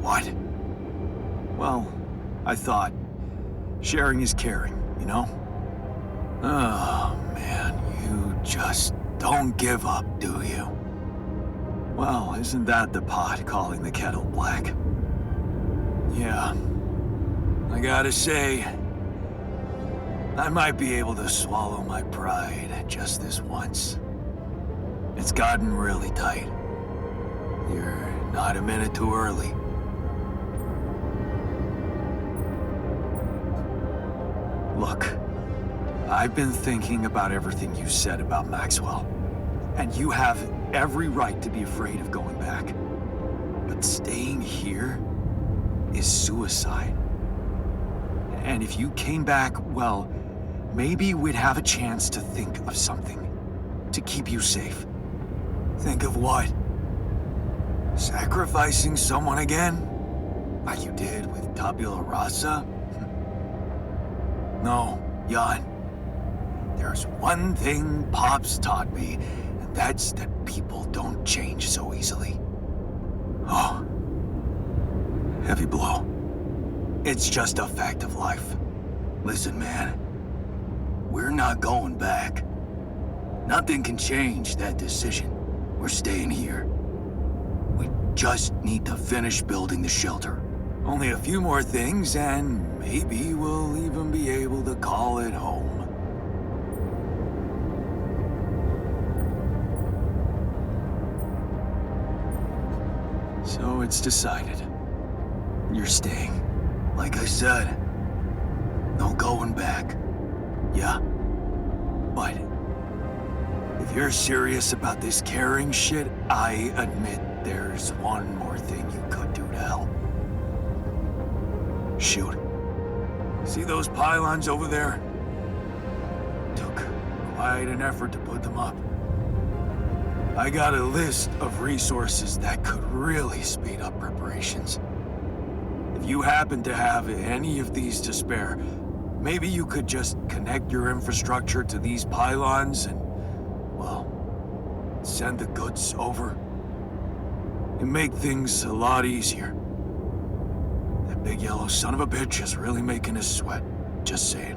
What? Well, I thought sharing is caring, you know? Oh, man, you just don't give up, do you? Well, isn't that the pot calling the kettle black? Yeah. I gotta say, I might be able to swallow my pride just this once. It's gotten really tight. You're not a minute too early. Look, I've been thinking about everything you said about Maxwell, and you have every right to be afraid of going back. But staying here is suicide. And if you came back, well, maybe we'd have a chance to think of something to keep you safe. Think of what? Sacrificing someone again? Like you did with Tabula Rasa? No, Jan. There's one thing Pops taught me, and that's that people don't change so easily. Oh. Heavy blow. It's just a fact of life. Listen, man. We're not going back. Nothing can change that decision. We're staying here. We just need to finish building the shelter. Only a few more things, and maybe we'll even be able to call it home. So it's decided. You're staying. Like I said, no going back. Yeah. But if you're serious about this caring shit, I admit there's one more thing you could do to help. Shoot. See those pylons over there? Took quite an effort to put them up. I got a list of resources that could really speed up preparations. If you happen to have any of these to spare, maybe you could just connect your infrastructure to these pylons and, well, send the goods over. It'd make things a lot easier. That big yellow son of a bitch is really making us sweat. Just saying.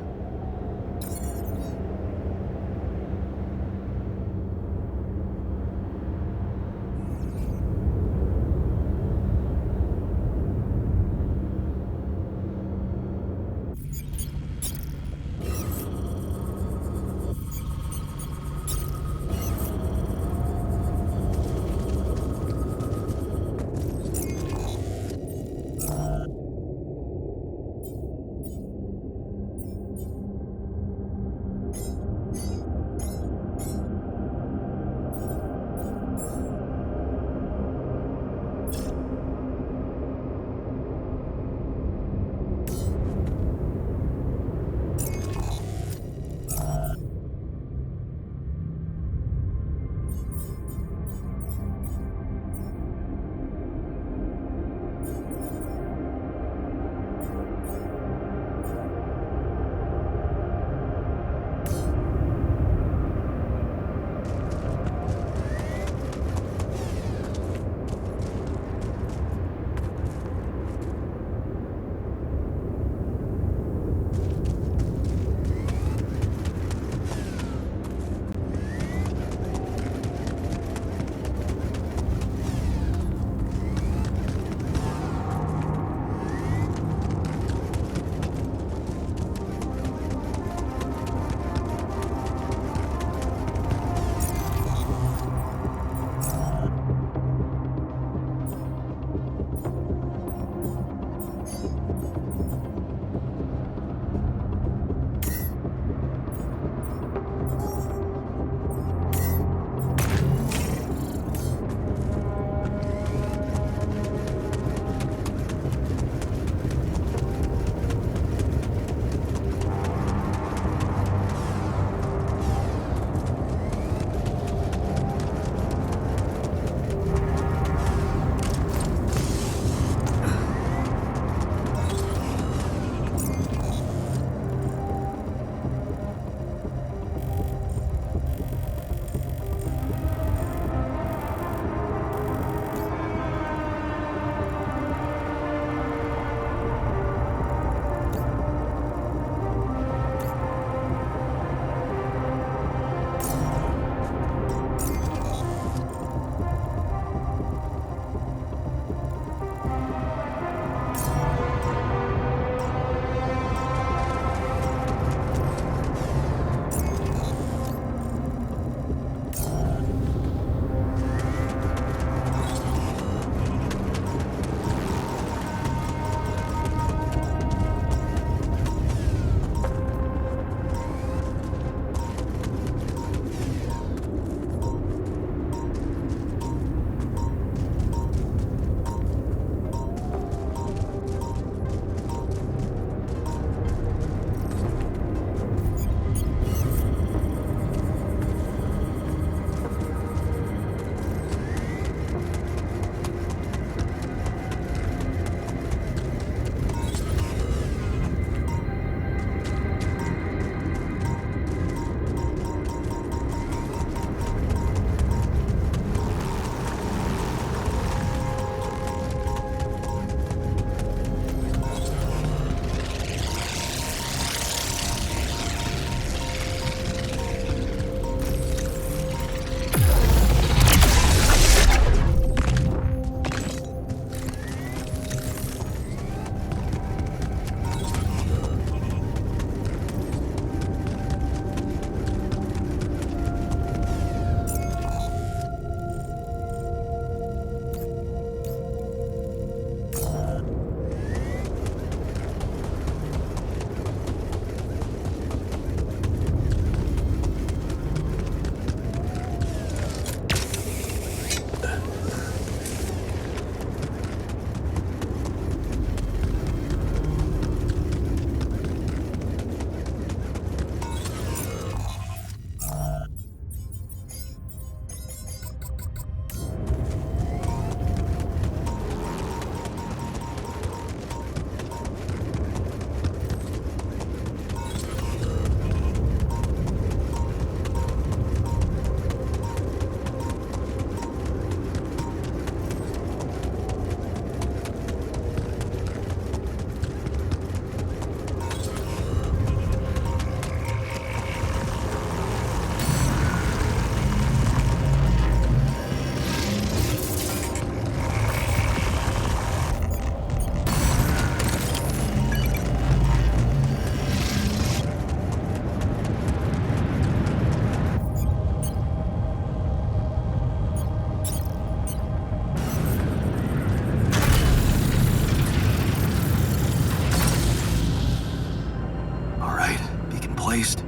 replaced,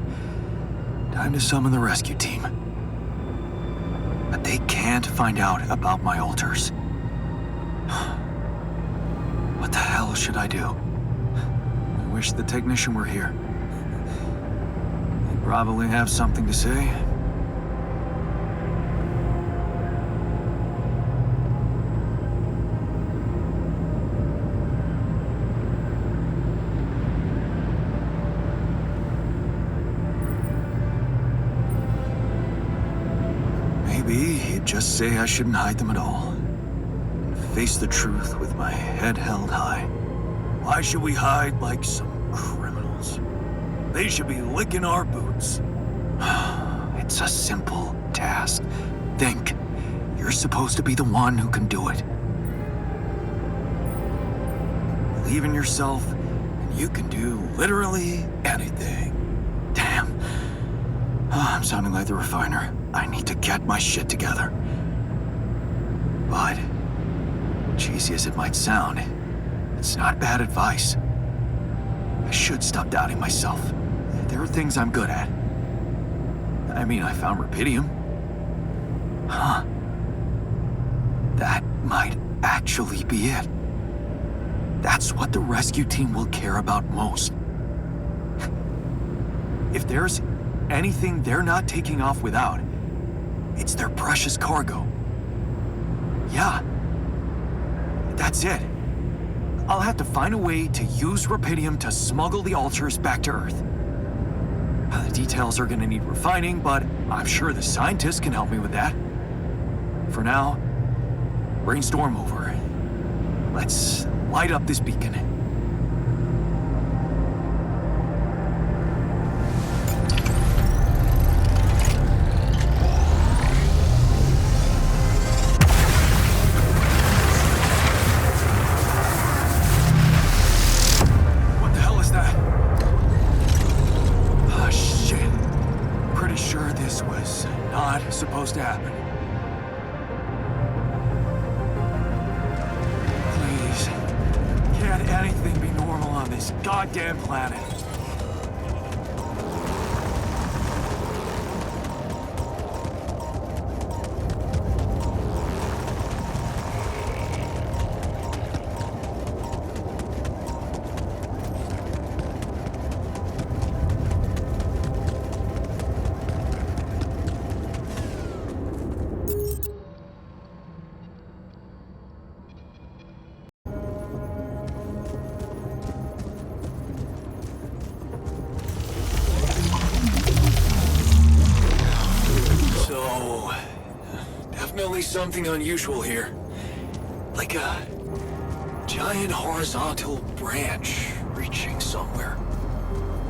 time to summon the rescue team. But they can't find out about my altars. What the hell should I do? I wish the technician were here. He'd probably have something to say. Maybe he'd just say I shouldn't hide them at all. And face the truth with my head held high. Why should we hide like some criminals? They should be licking our boots. It's a simple task. Think. You're supposed to be the one who can do it. Believe in yourself, and you can do literally anything. Damn. I'm sounding like the refiner. I need to get my shit together. But, cheesy as it might sound, it's not bad advice. I should stop doubting myself. There are things I'm good at. I mean, I found rubidium. Huh. That might actually be it. That's what the rescue team will care about most. If there's anything they're not taking off without, it's their precious cargo. Yeah. That's it. I'll have to find a way to use rubidium to smuggle the altars back to Earth. The details are gonna need refining, but I'm sure the scientists can help me with that. For now, brainstorm over. Let's light up this beacon. Supposed to happen. Please, can't anything be normal on this goddamn planet? Definitely something unusual here. Like a giant horizontal branch reaching somewhere.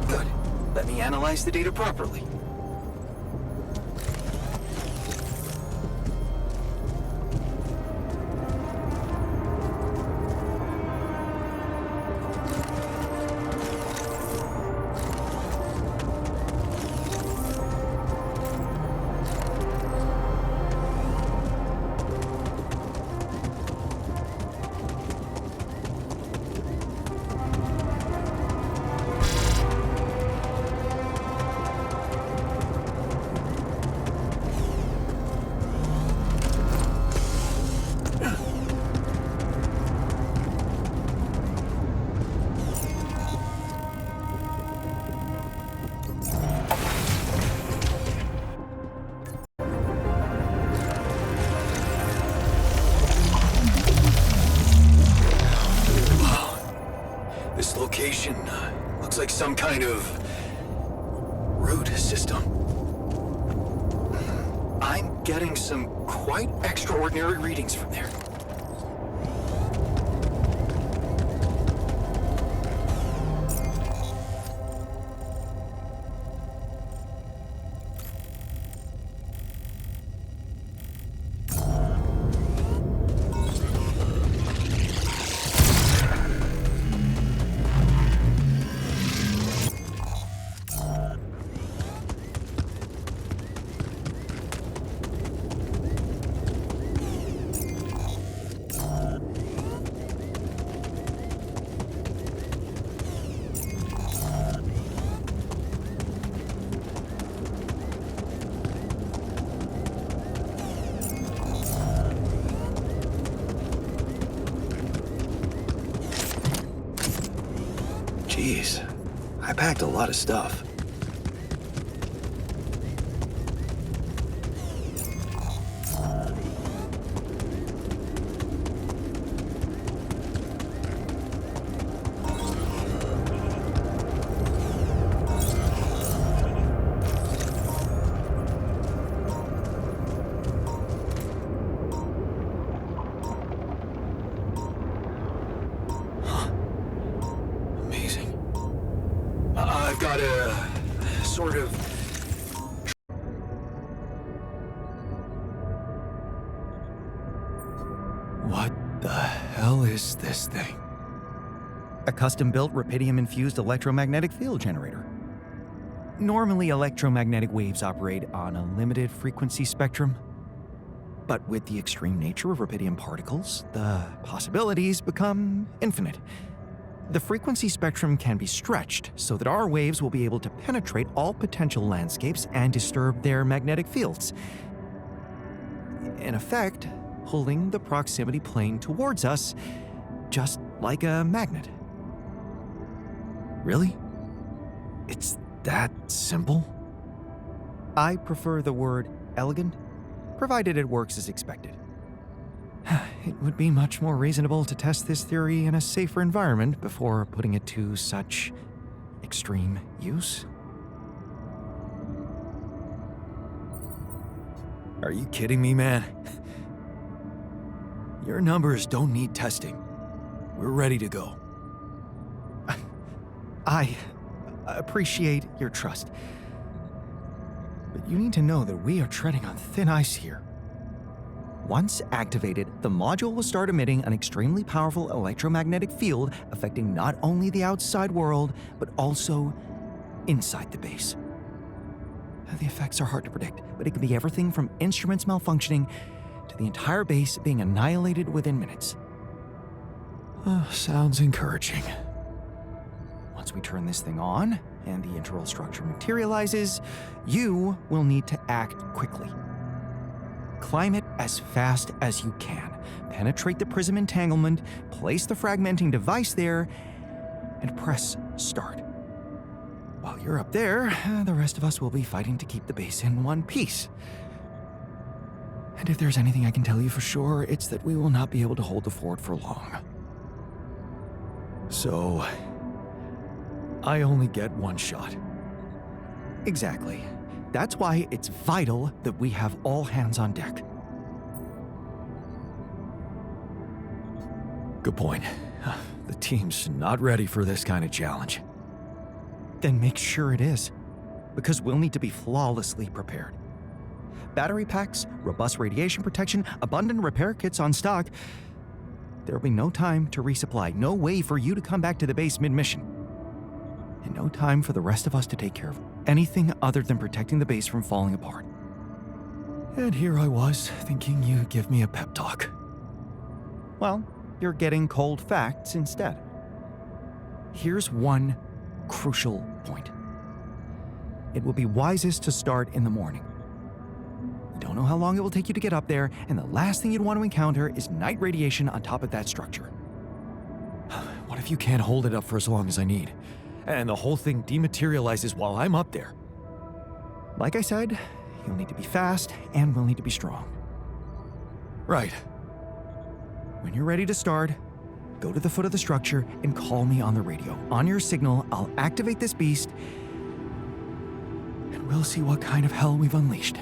Good. Let me analyze the data properly. This location looks like some kind of root system. I'm getting some quite extraordinary readings from there. Jeez, I packed a lot of stuff. I've got a sort of... What the hell is this thing? A custom-built rubidium-infused electromagnetic field generator. Normally, electromagnetic waves operate on a limited frequency spectrum. But with the extreme nature of rubidium particles, the possibilities become infinite. The frequency spectrum can be stretched so that our waves will be able to penetrate all potential landscapes and disturb their magnetic fields. In effect, pulling the proximity plane towards us, just like a magnet. Really? It's that simple? I prefer the word elegant, provided it works as expected. It would be much more reasonable to test this theory in a safer environment before putting it to such extreme use. Are you kidding me, man? Your numbers don't need testing. We're ready to go. I appreciate your trust, but you need to know that we are treading on thin ice here. Once activated, the module will start emitting an extremely powerful electromagnetic field affecting not only the outside world, but also inside the base. The effects are hard to predict, but it can be everything from instruments malfunctioning to the entire base being annihilated within minutes. Sounds encouraging. Once we turn this thing on and the internal structure materializes, you will need to act quickly. Climb it as fast as you can. Penetrate the prism entanglement, place the fragmenting device there, and press start. While you're up there, the rest of us will be fighting to keep the base in one piece. And if there's anything I can tell you for sure, it's that we will not be able to hold the fort for long. So, I only get one shot. Exactly. That's why it's vital that we have all hands on deck. Good point. The team's not ready for this kind of challenge. Then make sure it is, because we'll need to be flawlessly prepared. Battery packs, robust radiation protection, abundant repair kits on stock. There'll be no time to resupply, no way for you to come back to the base mid-mission, and no time for the rest of us to take care of anything other than protecting the base from falling apart. And here I was, thinking you'd give me a pep talk. Well, you're getting cold facts instead. Here's one crucial point. It will be wisest to start in the morning. You don't know how long it will take you to get up there, and the last thing you'd want to encounter is night radiation on top of that structure. What if you can't hold it up for as long as I need, and the whole thing dematerializes while I'm up there? Like I said, you'll need to be fast, and we'll need to be strong. Right. When you're ready to start, go to the foot of the structure and call me on the radio. On your signal, I'll activate this beast, and we'll see what kind of hell we've unleashed.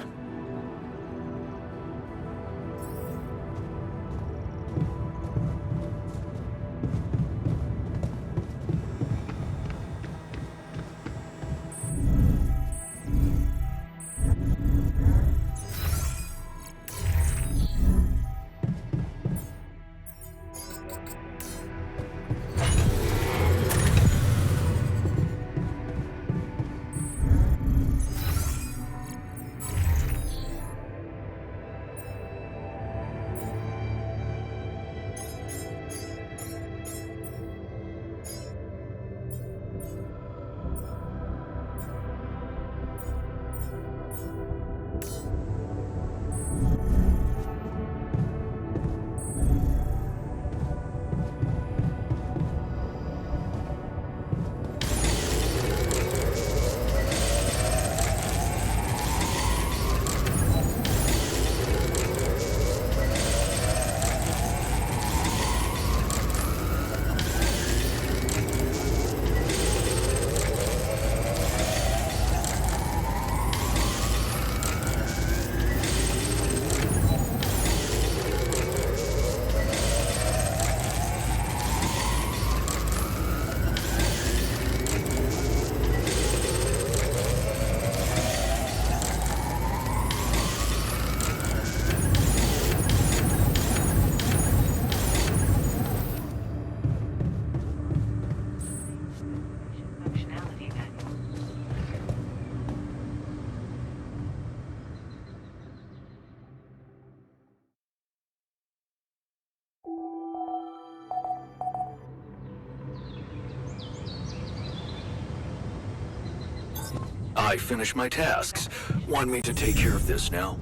I finish my tasks. Want me to take care of this now?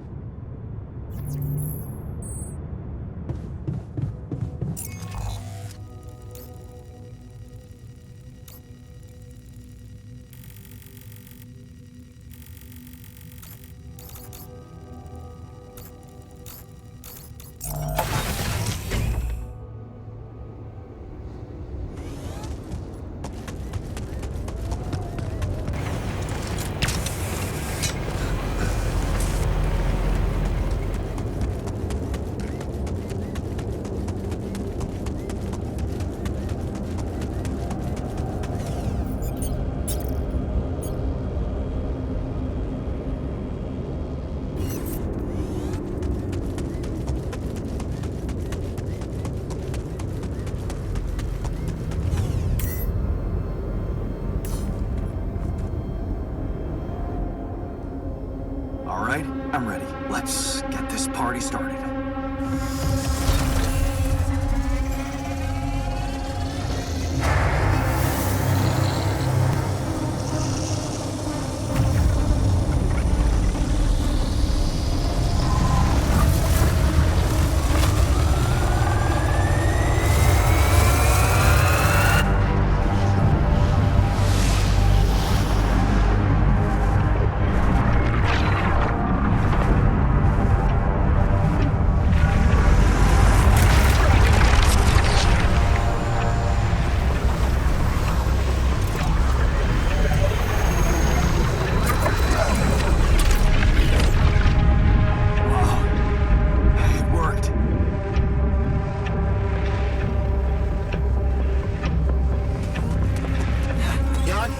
All right, I'm ready. Let's get this party started.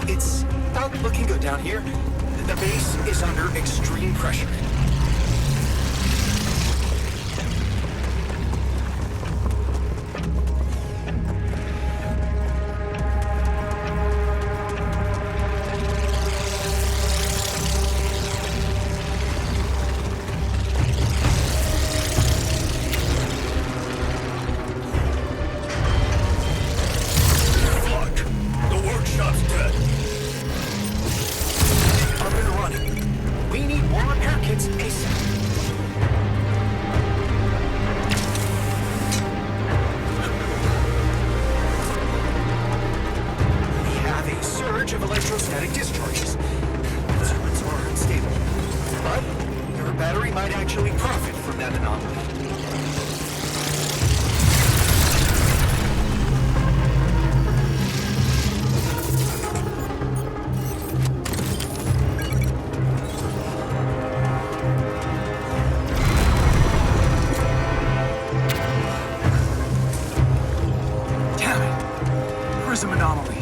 It's not looking good down here. The base is under extreme pressure. Of electrostatic discharges. The turbines are unstable, but your battery might actually profit from that anomaly. Damn it! Prism anomaly.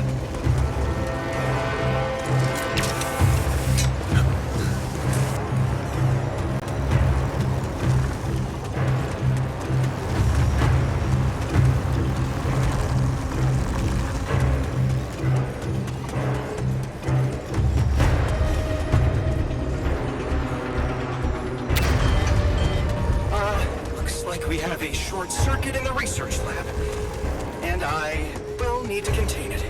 We have a short circuit in the research lab, and I will need to contain it.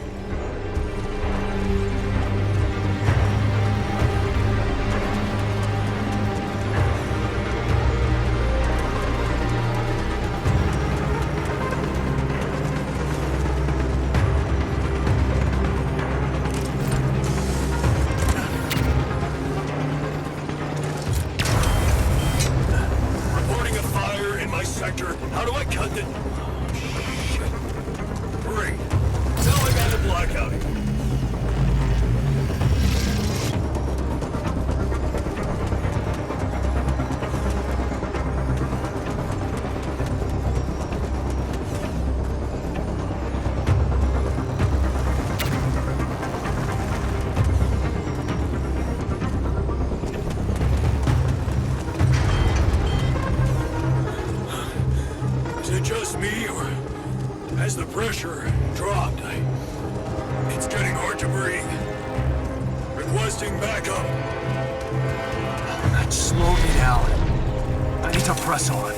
How do I cut the... Shit. Great. Now I got a blackout here. Just me, or has the pressure dropped? It's getting hard to breathe. Requesting backup. That slowed me down. I need to press on.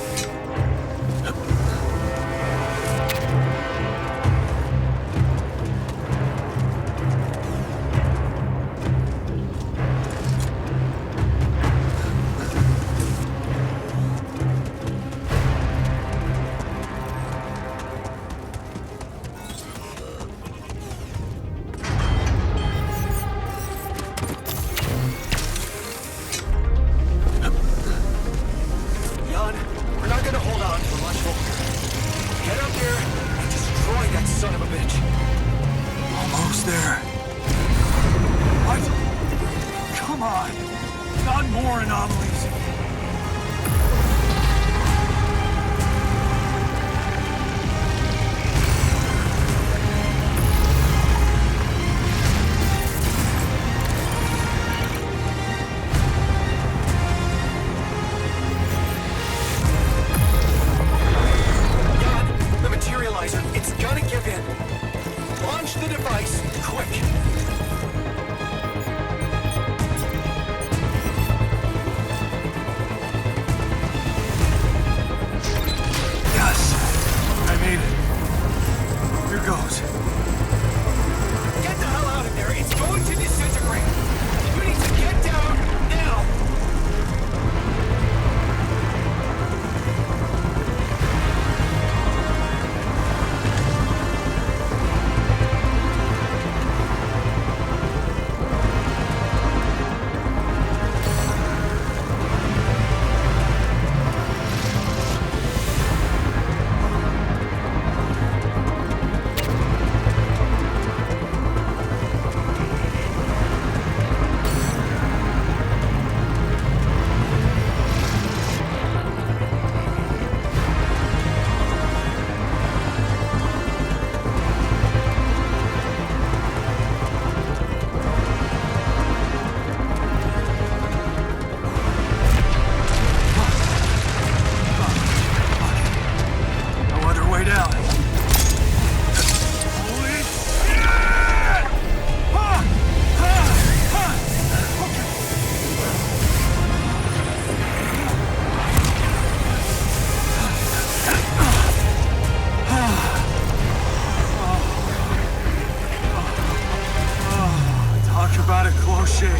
shame.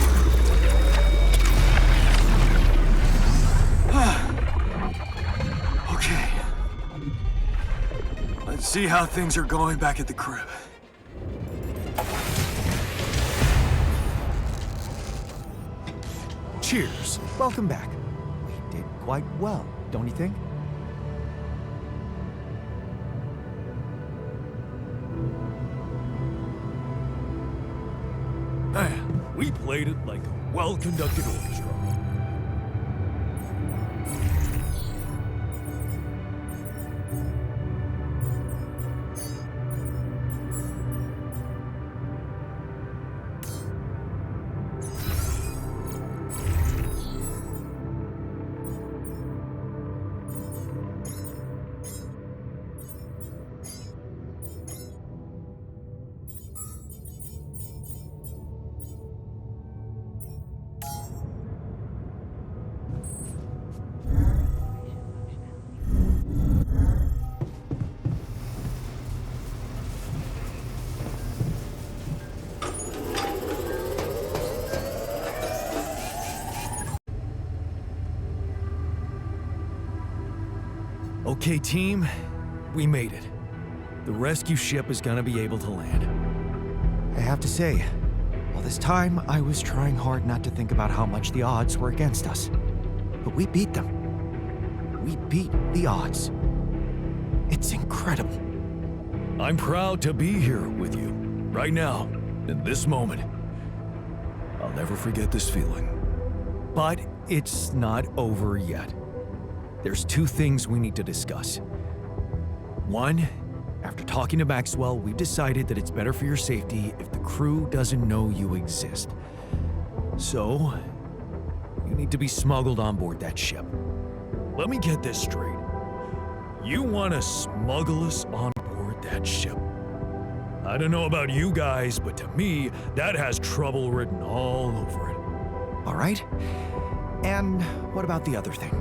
Okay. Let's see how things are going back at the crib. Cheers. Welcome back. We did quite well, don't you think? Man, we played it like a well-conducted orchestra. Okay, team, we made it. The rescue ship is gonna be able to land. I have to say, all this time I was trying hard not to think about how much the odds were against us. But we beat them. We beat the odds. It's incredible. I'm proud to be here with you, right now, in this moment. I'll never forget this feeling. But it's not over yet. There's two things we need to discuss. One, after talking to Maxwell, we've decided that it's better for your safety if the crew doesn't know you exist. So, you need to be smuggled on board that ship. Let me get this straight. You want to smuggle us on board that ship? I don't know about you guys, but to me, that has trouble written all over it. All right? And what about the other thing?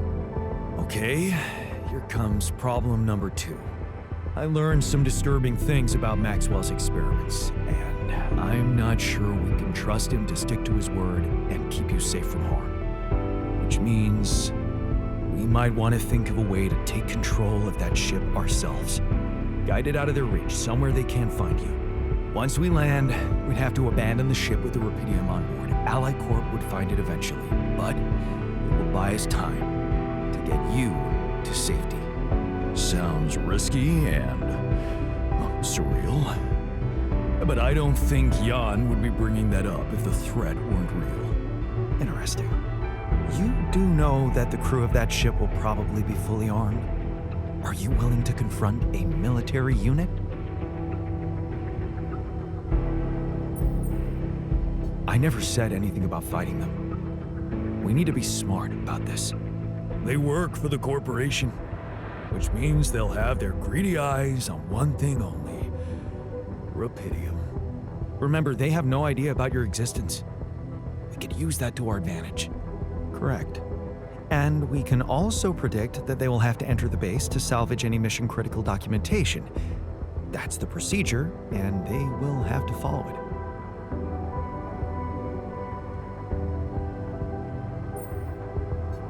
Okay, here comes problem number 2. I learned some disturbing things about Maxwell's experiments, and I'm not sure we can trust him to stick to his word and keep you safe from harm. Which means we might want to think of a way to take control of that ship ourselves. Guide it out of their reach, somewhere they can't find you. Once we land, we'd have to abandon the ship with the Rupidium on board. Ally Corp would find it eventually, but it will buy us time to get you to safety. Sounds risky and surreal. But I don't think Jan would be bringing that up if the threat weren't real. Interesting. You do know that the crew of that ship will probably be fully armed. Are you willing to confront a military unit? I never said anything about fighting them. We need to be smart about this. They work for the corporation, which means they'll have their greedy eyes on one thing only: Rupidium. Remember, they have no idea about your existence. We could use that to our advantage. Correct. And we can also predict that they will have to enter the base to salvage any mission-critical documentation. That's the procedure, and they will have to follow it.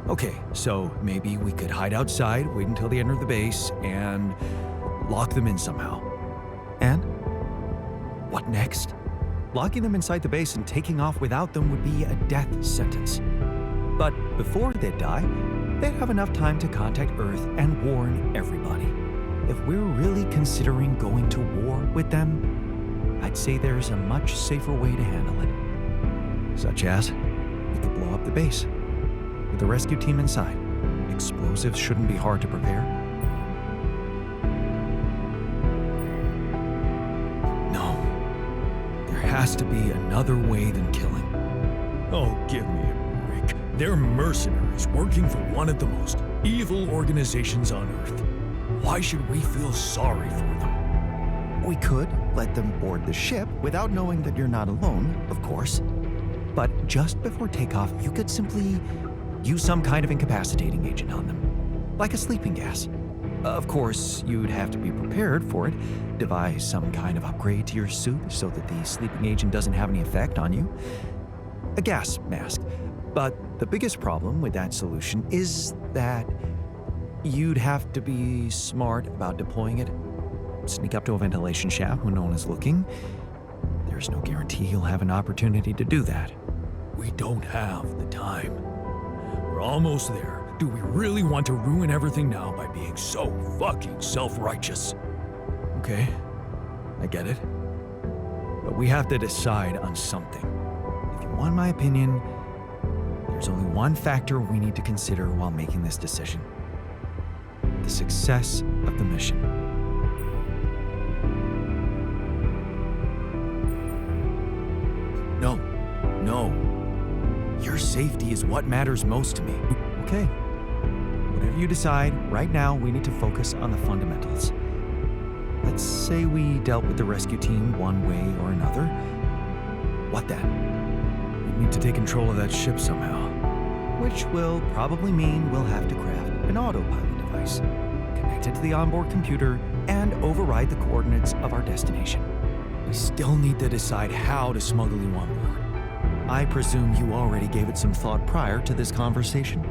Okay, so maybe we could hide outside, wait until they enter the base, and lock them in somehow. And what next? Locking them inside the base and taking off without them would be a death sentence. But before they die, they'd have enough time to contact Earth and warn everybody. If we're really considering going to war with them, I'd say there's a much safer way to handle it. Such as, we could blow up the base with the rescue team inside. Explosives shouldn't be hard to prepare. No, there has to be another way than killing. Oh, give me a break. They're mercenaries working for one of the most evil organizations on Earth. Why should we feel sorry for them? We could let them board the ship without knowing that you're not alone, of course. But just before takeoff, you could simply use some kind of incapacitating agent on them, like a sleeping gas. Of course, you'd have to be prepared for it, devise some kind of upgrade to your suit so that the sleeping agent doesn't have any effect on you. a gas mask. But the biggest problem with that solution is that you'd have to be smart about deploying it. Sneak up to a ventilation shaft when no one is looking. There's no guarantee you'll have an opportunity to do that. We don't have the time. We're almost there. Do we really want to ruin everything now by being so fucking self-righteous? Okay, I get it. But we have to decide on something. If you want my opinion, there's only one factor we need to consider while making this decision: the success of the mission. No. Your safety is what matters most to me. Okay. Whatever you decide, right now we need to focus on the fundamentals. Let's say we dealt with the rescue team one way or another. What then? We need to take control of that ship somehow. Which will probably mean we'll have to craft an autopilot device, connect it to the onboard computer, and override the coordinates of our destination. We still need to decide how to smuggle you on board. I presume you already gave it some thought prior to this conversation?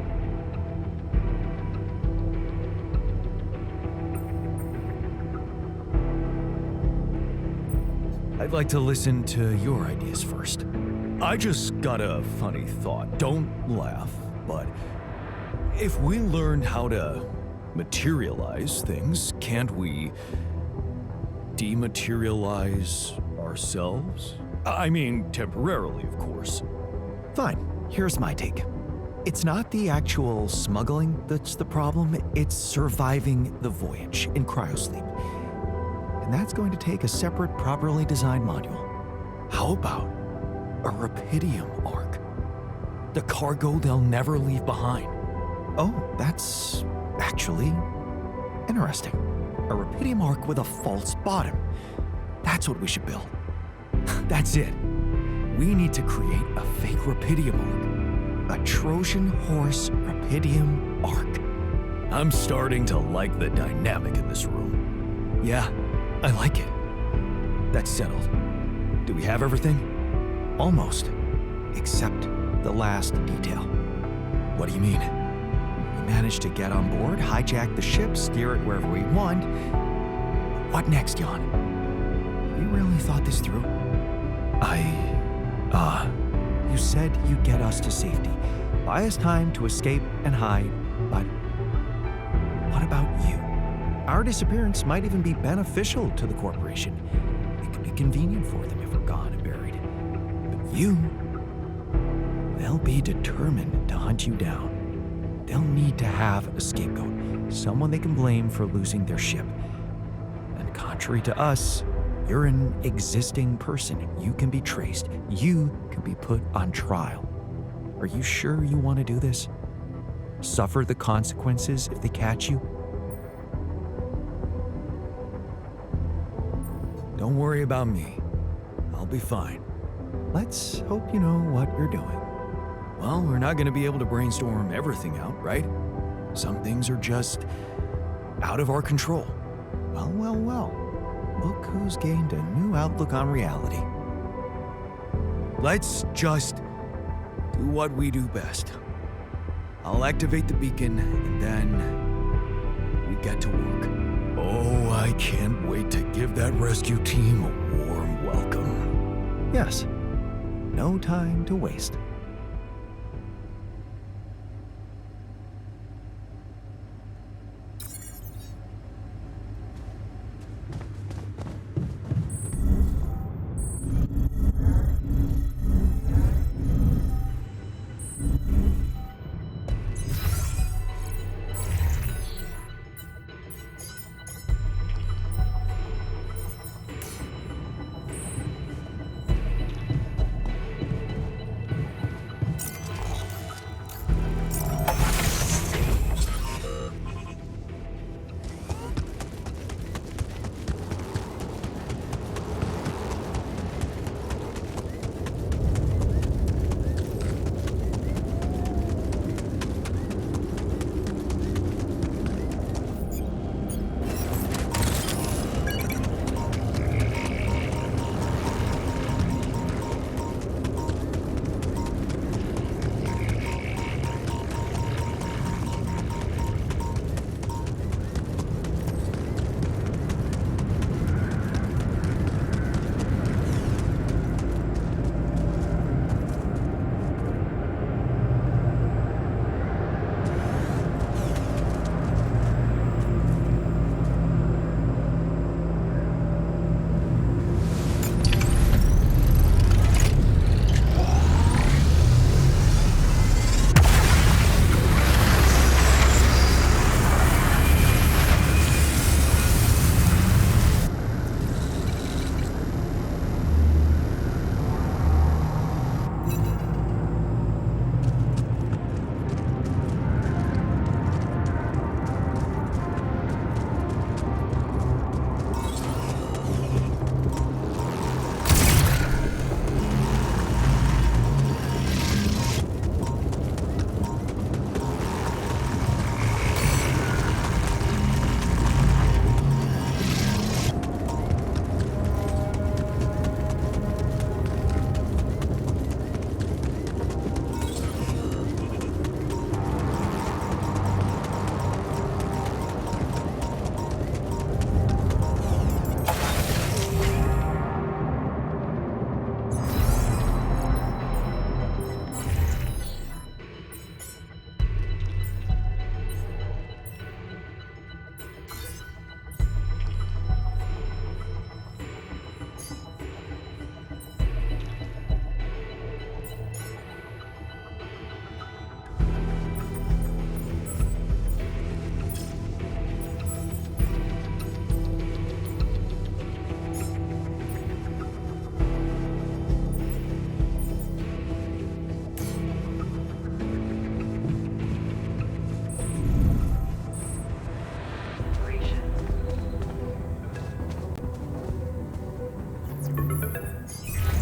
I'd like to listen to your ideas first. I just got a funny thought. Don't laugh, but if we learned how to materialize things, can't we dematerialize ourselves? I mean, temporarily, of course. Fine, here's my take. It's not the actual smuggling that's the problem, it's surviving the voyage in cryosleep. And that's going to take a separate, properly designed module. How about a Rapidium arc? The cargo they'll never leave behind. Oh, that's actually interesting. A Rapidium arc with a false bottom. That's what we should build. That's it. We need to create a fake Rapidium arc. A Trojan horse Rapidium arc. I'm starting to like the dynamic in this room. Yeah, I like it. That's settled. Do we have everything? Almost. Except the last detail. What do you mean? We managed to get on board, hijack the ship, steer it wherever we want. What next, Jan? You really thought this through? You said you'd get us to safety, buy us time to escape and hide, but what about you? Our disappearance might even be beneficial to the corporation. It could be convenient for them if we're gone and buried. But you, they'll be determined to hunt you down. They'll need to have a scapegoat, someone they can blame for losing their ship. And contrary to us, you're an existing person. You can be traced. You can be put on trial. Are you sure you want to do this? Suffer the consequences if they catch you? Don't worry about me. I'll be fine. Let's hope you know what you're doing. Well, we're not going to be able to brainstorm everything out, right? Some things are just out of our control. Well. Look who's gained a new outlook on reality. Let's just do what we do best. I'll activate the beacon, and then we get to work. Oh, I can't wait to give that rescue team a warm welcome. Yes, no time to waste.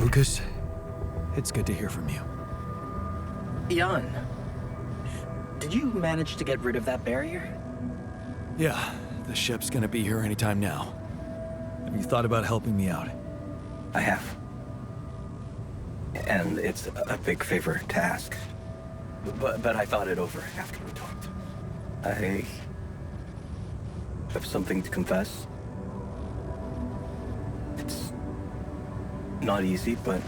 Lucas. It's good to hear from you. Jan, did you manage to get rid of that barrier? Yeah, the ship's gonna be here anytime now. Have you thought about helping me out? I have. And it's a big favor to ask. But I thought it over after we talked. I have something to confess. It's not easy, but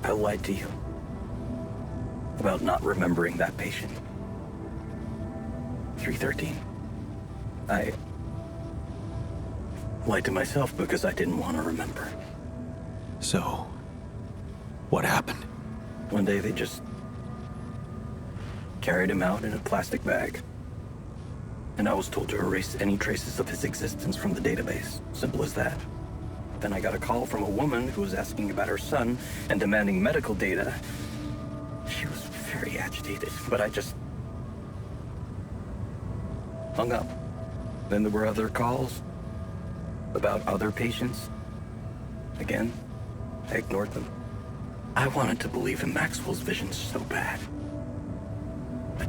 I lied to you about not remembering that patient. 313. I lied to myself because I didn't want to remember. So, what happened? One day they just carried him out in a plastic bag. And I was told to erase any traces of his existence from the database. Simple as that. Then I got a call from a woman who was asking about her son and demanding medical data. She was very agitated, but I just hung up. Then there were other calls about other patients. Again, I ignored them. I wanted to believe in Maxwell's vision so bad. I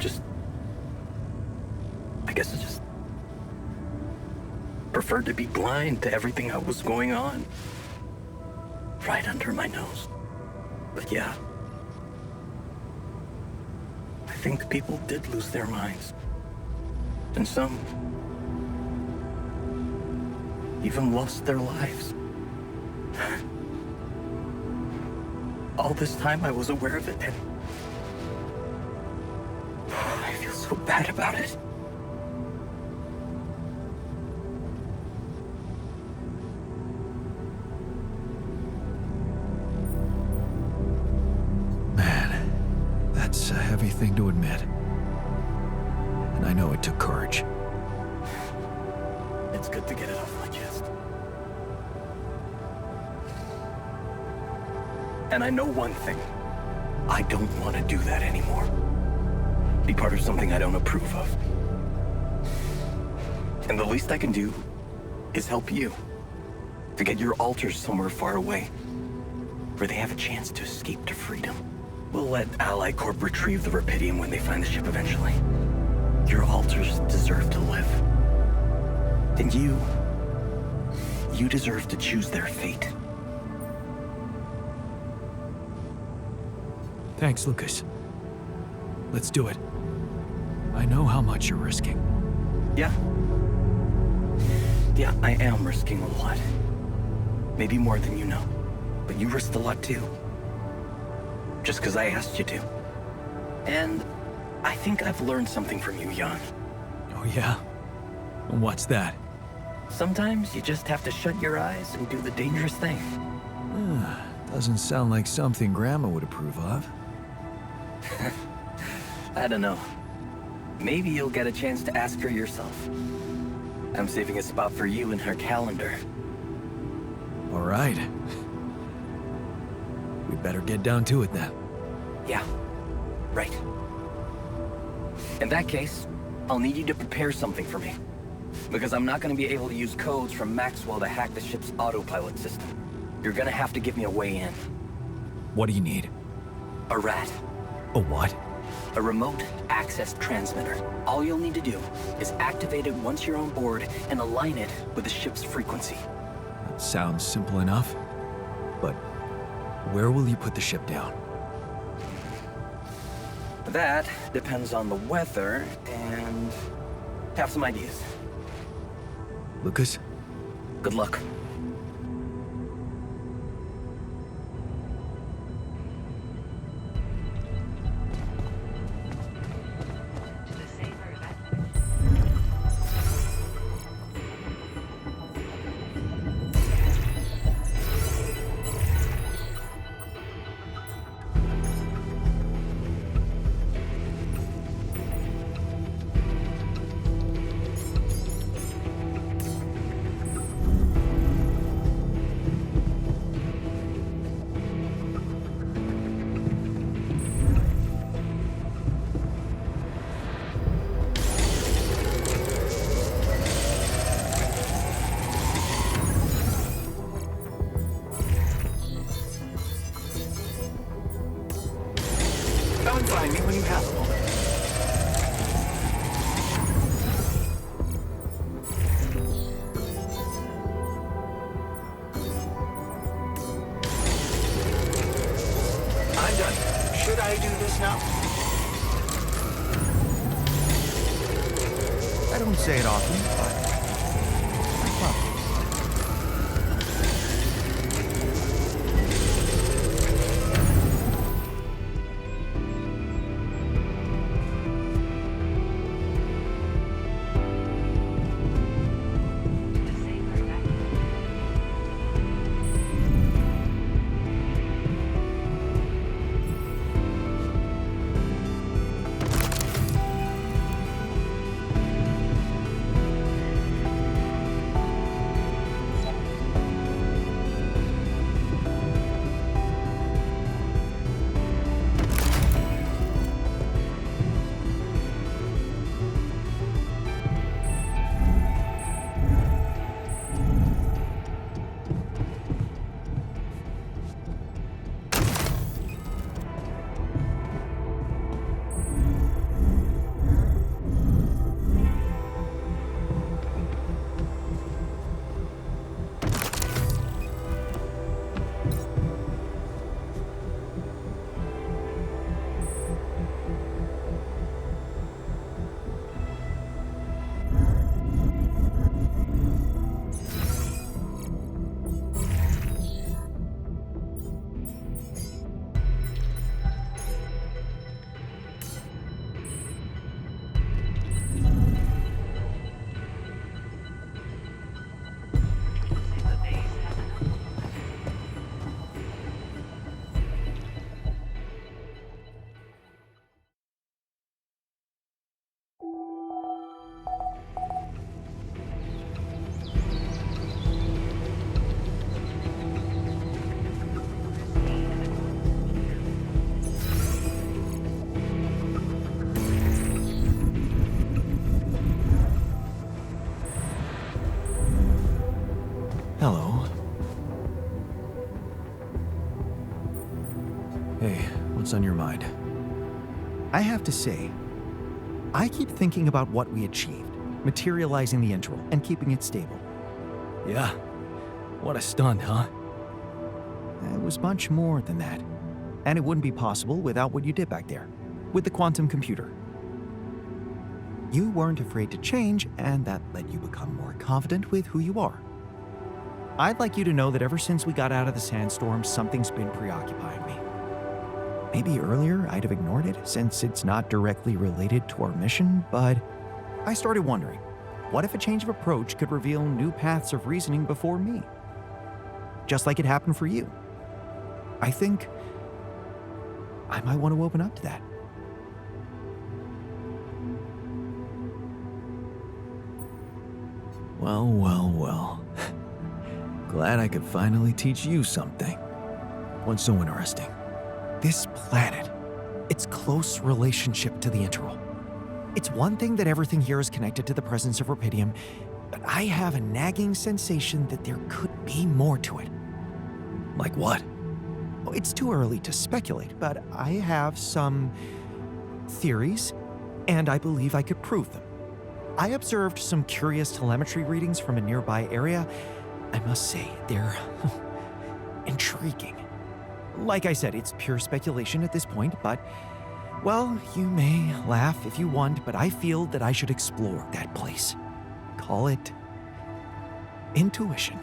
guess I just preferred to be blind to everything that was going on. Right under my nose. But yeah, I think people did lose their minds. And some even lost their lives. All this time I was aware of it, and I feel so bad about it. Man, that's a heavy thing to admit. And I know it took courage. It's good to get it off my chest. And I know one thing. I don't want to do that anymore. Be part of something I don't approve of. And the least I can do is help you to get your alters somewhere far away, where they have a chance to escape to freedom. We'll let Ally Corp retrieve the Rapidium when they find the ship eventually. Your alters deserve to live. And you deserve to choose their fate. Thanks, Lucas. Let's do it. I know how much you're risking. Yeah. Yeah, I am risking a lot. Maybe more than you know. But you risked a lot too. Just because I asked you to. And I think I've learned something from you, Jan. Oh yeah? What's that? Sometimes you just have to shut your eyes and do the dangerous thing. Doesn't sound like something Grandma would approve of. I don't know. Maybe you'll get a chance to ask her yourself. I'm saving a spot for you in her calendar. All right. We better get down to it then. Yeah, right. In that case, I'll need you to prepare something for me. Because I'm not going to be able to use codes from Maxwell to hack the ship's autopilot system. You're going to have to give me a way in. What do you need? A rat. A what? A remote access transmitter. All you'll need to do is activate it once you're on board and align it with the ship's frequency. That sounds simple enough. But where will you put the ship down? That depends on the weather and have some ideas. Lucas? Good luck. I do this now? I don't say it often, but I love it. Hello. Hey, what's on your mind? I have to say, I keep thinking about what we achieved, materializing the interval and keeping it stable. Yeah. What a stunt, huh? It was much more than that. And it wouldn't be possible without what you did back there, with the quantum computer. You weren't afraid to change, and that let you become more confident with who you are. I'd like you to know that ever since we got out of the sandstorm, something's been preoccupying me. Maybe earlier I'd have ignored it, since it's not directly related to our mission, but I started wondering, what if a change of approach could reveal new paths of reasoning before me? Just like it happened for you. I think I might want to open up to that. Well, well, well. Glad I could finally teach you something. What's so interesting? This planet, its close relationship to the interval. It's one thing that everything here is connected to the presence of Rapidium, but I have a nagging sensation that there could be more to it. Like what? Oh, it's too early to speculate, but I have some theories, and I believe I could prove them. I observed some curious telemetry readings from a nearby area. I must say, they're intriguing. Like I said, it's pure speculation at this point, but, well, you may laugh if you want, but I feel that I should explore that place. Call it intuition.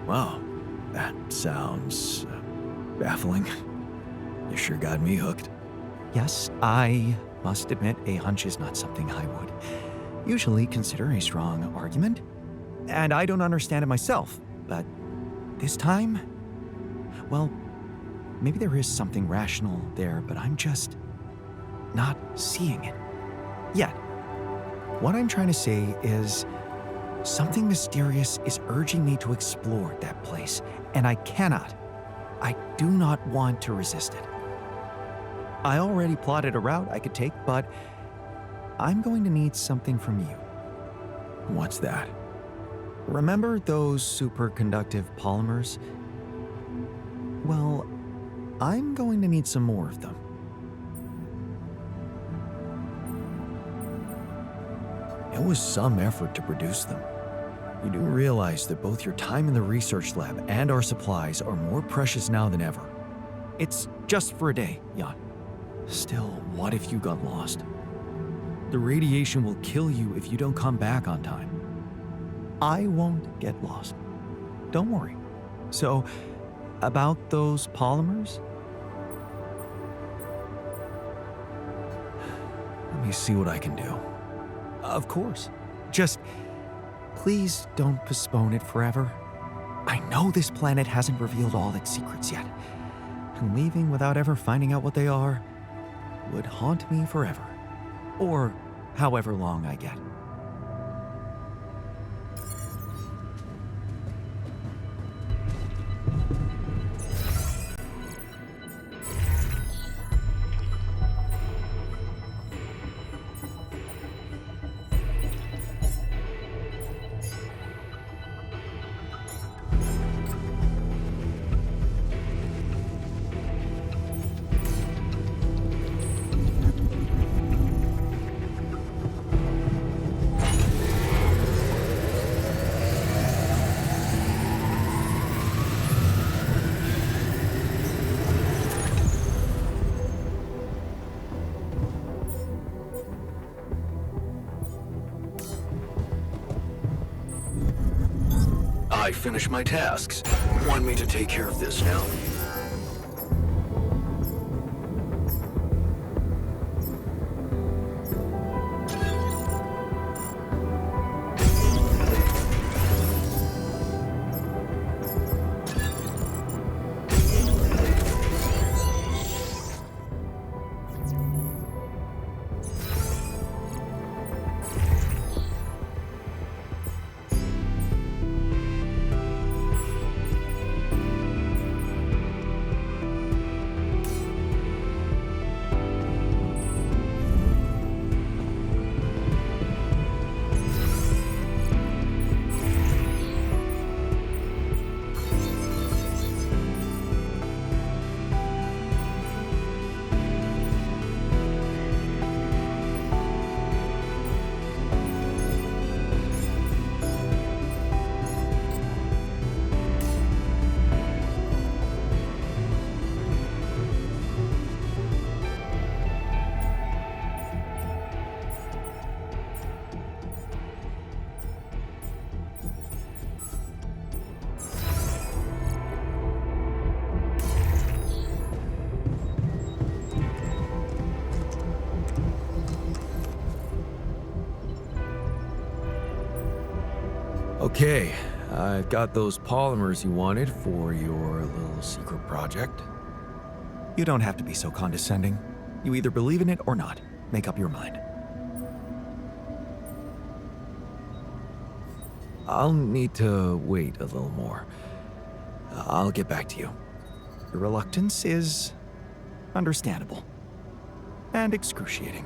Wow, that sounds baffling. You sure got me hooked. Yes, I must admit a hunch is not something I would usually consider a strong argument. And I don't understand it myself, but this time, well, maybe there is something rational there, but I'm just not seeing it yet. What I'm trying to say is something mysterious is urging me to explore that place, and I do not want to resist it. I already plotted a route I could take, but I'm going to need something from you. What's that? Remember those superconductive polymers? Well, I'm going to need some more of them. It was some effort to produce them. You do realize that both your time in the research lab and our supplies are more precious now than ever. It's just for a day, Jan. Still, what if you got lost? The radiation will kill you if you don't come back on time. I won't get lost. Don't worry. So, about those polymers? Let me see what I can do. Of course. Just please don't postpone it forever. I know this planet hasn't revealed all its secrets yet, and leaving without ever finding out what they are would haunt me forever. Or however long I get. I finished my tasks. Want me to take care of this now? Okay, I've got those polymers you wanted for your little secret project. You don't have to be so condescending. You either believe in it or not. Make up your mind. I'll need to wait a little more. I'll get back to you. Your reluctance is understandable and excruciating.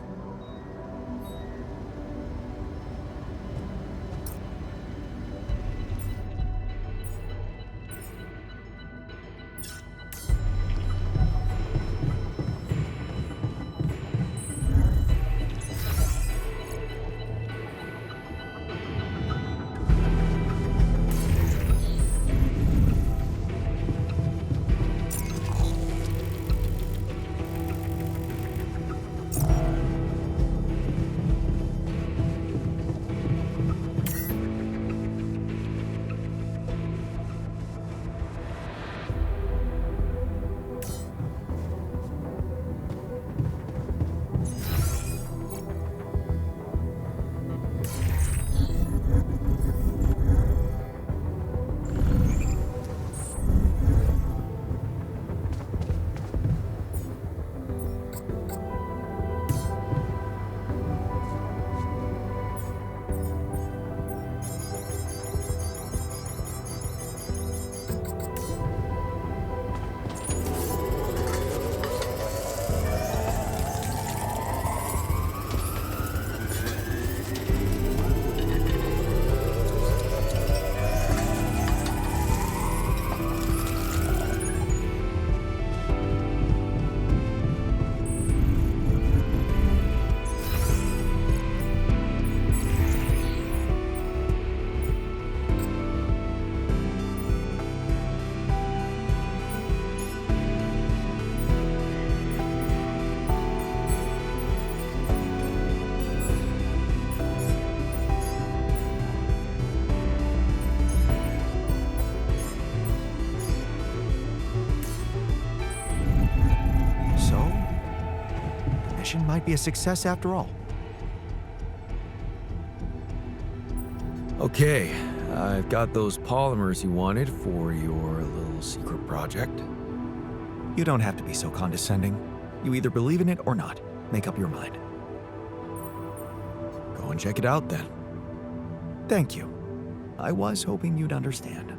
mission might be a success after all. Okay, I've got those polymers you wanted for your little secret project. You don't have to be so condescending. You either believe in it or not. Make up your mind. Go and check it out then. Thank you. I was hoping you'd understand.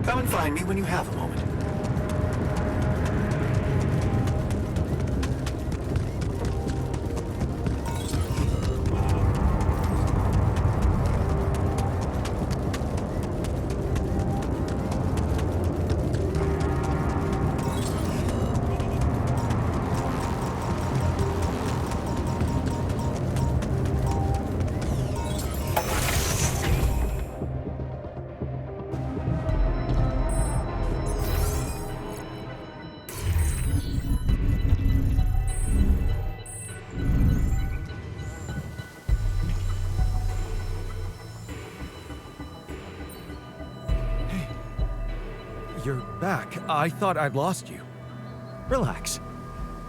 Come and find me when you have a moment. You're back. I thought I'd lost you. Relax.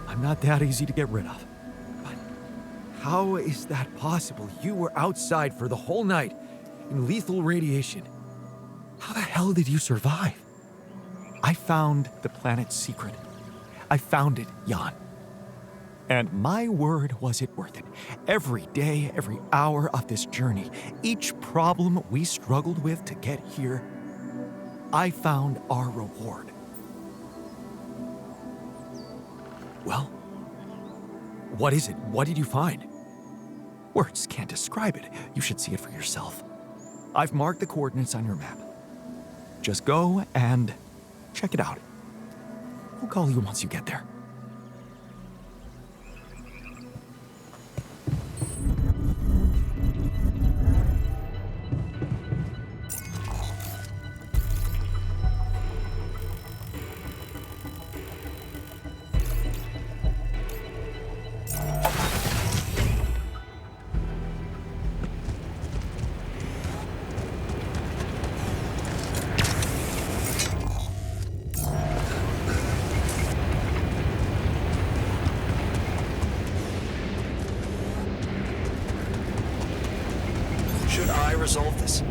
I'm not that easy to get rid of. But How is that possible? You were outside for the whole night in lethal radiation. How the hell did you survive? I found the planet's secret. I found it, Jan. And my word, was it worth it. Every day, every hour of this journey, each problem we struggled with to get here, I found our reward. Well, what is it? What did you find? Words can't describe it. You should see it for yourself. I've marked the coordinates on your map. Just go and check it out. I'll call you once you get there. resolve this.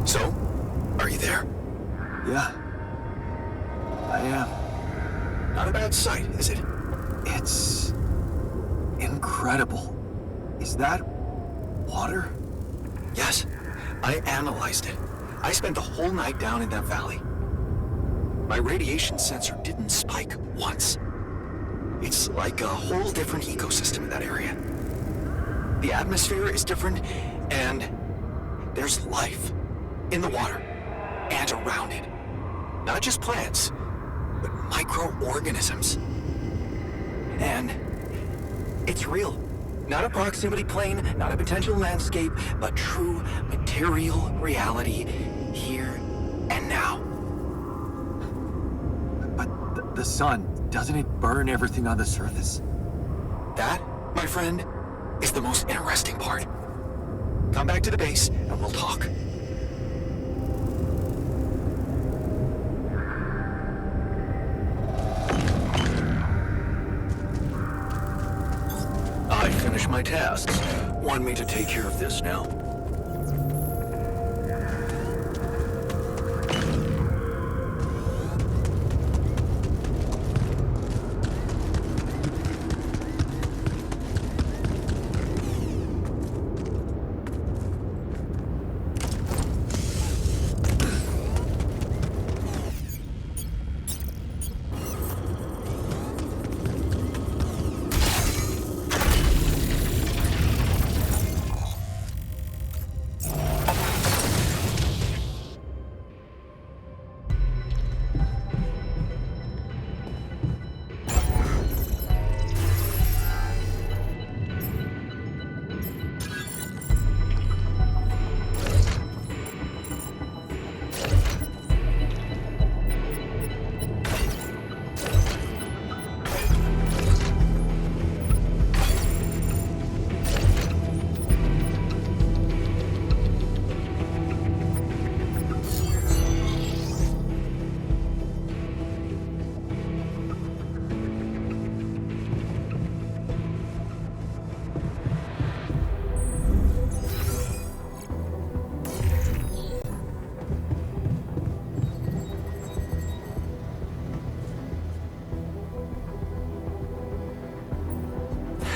So, are you there? Yeah. I am. Not a bad sight, is it? It's incredible. Is that water? Yes. I analyzed it. I spent the whole night down in that valley. My radiation sensor didn't spike once. It's like a whole different ecosystem in that area. The atmosphere is different, and there's life in the water and around it. Not just plants, but microorganisms. And it's real. Not a proximity plane, not a potential landscape, but true material reality here and now. But the sun, doesn't it burn everything on the surface? That, my friend, is the most interesting part. Come back to the base and we'll talk. I finished my tasks. Want me to take care of this now?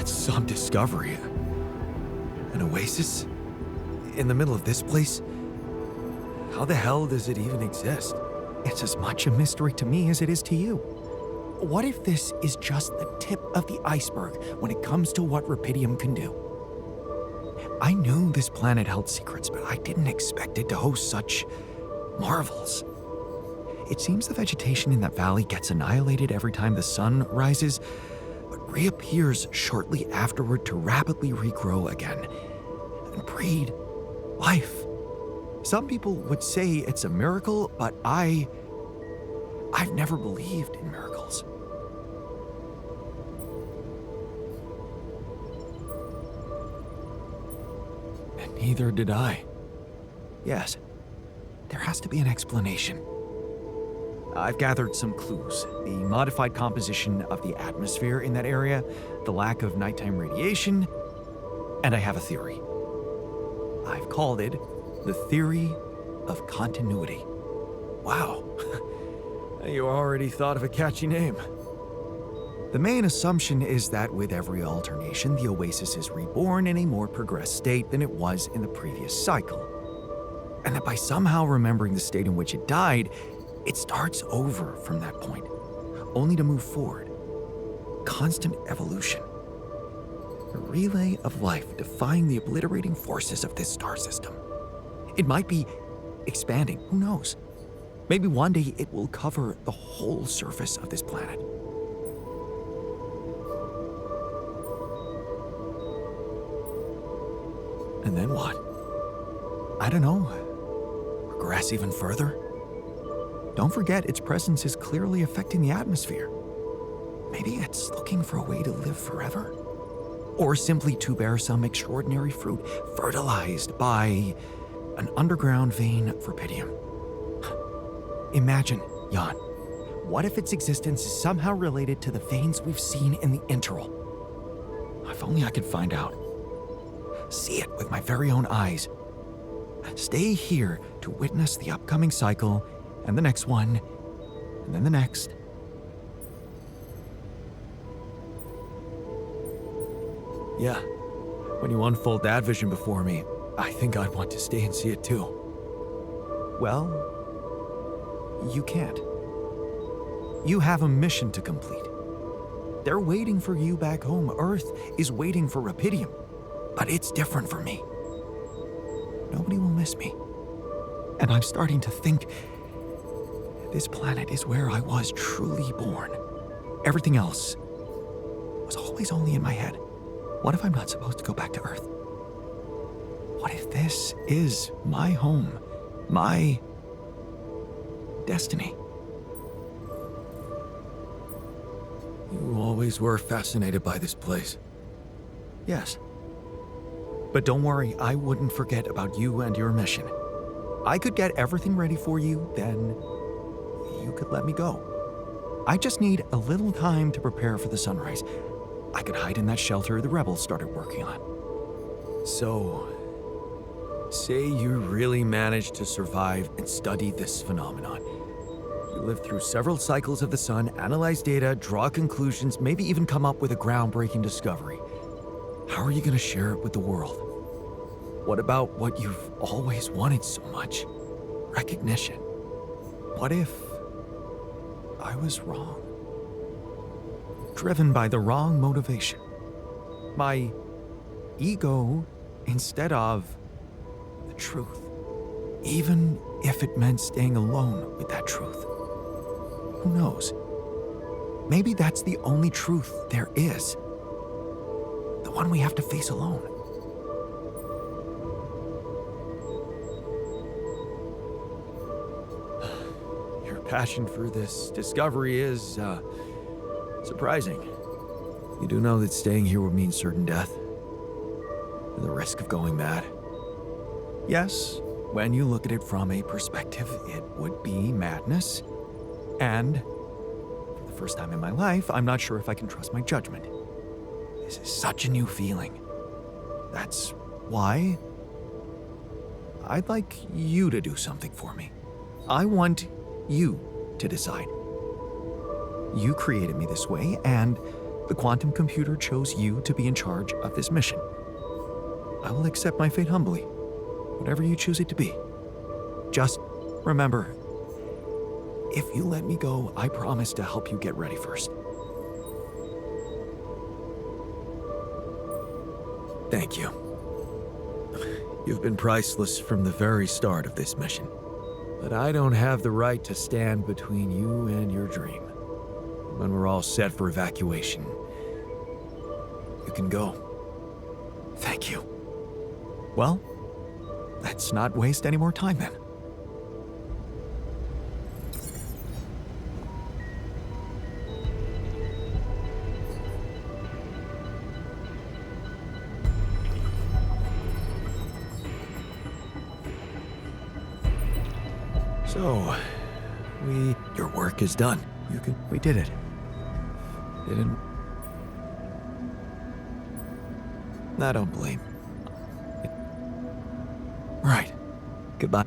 Some discovery. An oasis? In the middle of this place? How the hell does it even exist? It's as much a mystery to me as it is to you. What if this is just the tip of the iceberg when it comes to what Rapidium can do? I knew this planet held secrets, but I didn't expect it to host such marvels. It seems the vegetation in that valley gets annihilated every time the sun rises, but reappears shortly afterward to rapidly regrow again and breed life. Some people would say it's a miracle, but I've never believed in miracles. And neither did I. Yes, there has to be an explanation. I've gathered some clues. The modified composition of the atmosphere in that area, the lack of nighttime radiation, and I have a theory. I've called it the theory of continuity. Wow. You already thought of a catchy name. The main assumption is that with every alternation, the oasis is reborn in a more progressed state than it was in the previous cycle. And that by somehow remembering the state in which it died, it starts over from that point, only to move forward. Constant evolution. A relay of life defying the obliterating forces of this star system. It might be expanding, who knows? Maybe one day it will cover the whole surface of this planet. And then what? I don't know. Progress even further? Don't forget, its presence is clearly affecting the atmosphere. Maybe it's looking for a way to live forever? Or simply to bear some extraordinary fruit fertilized by an underground vein of Rapidium. Imagine, Jan, what if its existence is somehow related to the veins we've seen in the interval? If only I could find out. See it with my very own eyes. Stay here to witness the upcoming cycle, and the next one, and then the next. Yeah. When you unfold that vision before me, I think I'd want to stay and see it too. Well, you can't. You have a mission to complete. They're waiting for you back home. Earth is waiting for Rapidium. But it's different for me. Nobody will miss me. And I'm starting to think this planet is where I was truly born. Everything else was always only in my head. What if I'm not supposed to go back to Earth? What if this is my home, my destiny? You always were fascinated by this place. Yes. But don't worry, I wouldn't forget about you and your mission. I could get everything ready for you, then you could let me go. I just need a little time to prepare for the sunrise. I could hide in that shelter the rebels started working on. So, say you really managed to survive and study this phenomenon. You lived through several cycles of the sun, analyze data, draw conclusions, maybe even come up with a groundbreaking discovery. How are you going to share it with the world? What about what you've always wanted so much? Recognition. What if I was wrong? Driven by the wrong motivation. My ego instead of the truth. Even if it meant staying alone with that truth. Who knows? Maybe that's the only truth there is. The one we have to face alone. Your passion for this discovery is, surprising. You do know that staying here would mean certain death. And the risk of going mad. Yes, when you look at it from a perspective, it would be madness. And for the first time in my life, I'm not sure if I can trust my judgment. This is such a new feeling. That's why I'd like you to do something for me. I want you to decide. You created me this way, and the quantum computer chose you to be in charge of this mission. I will accept my fate humbly, whatever you choose it to be. Just remember, if you let me go, I promise to help you get ready first. Thank you. You've been priceless from the very start of this mission. But I don't have the right to stand between you and your dream. When we're all set for evacuation, you can go. Thank you. Well, let's not waste any more time then. So, your work is done. We did it. Didn't... I don't blame. Right. Goodbye.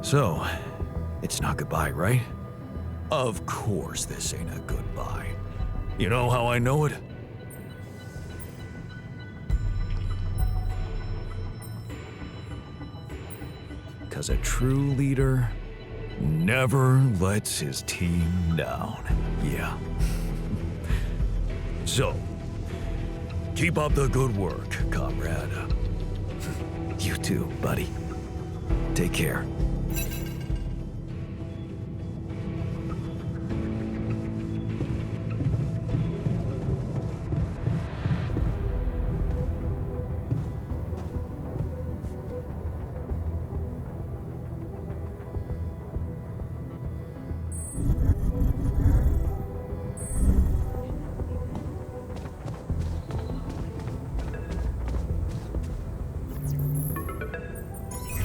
So, it's not goodbye, right? Of course this ain't a goodbye. You know how I know it? Because a true leader never lets his team down. Yeah. So, keep up the good work, comrade. You too, buddy. Take care.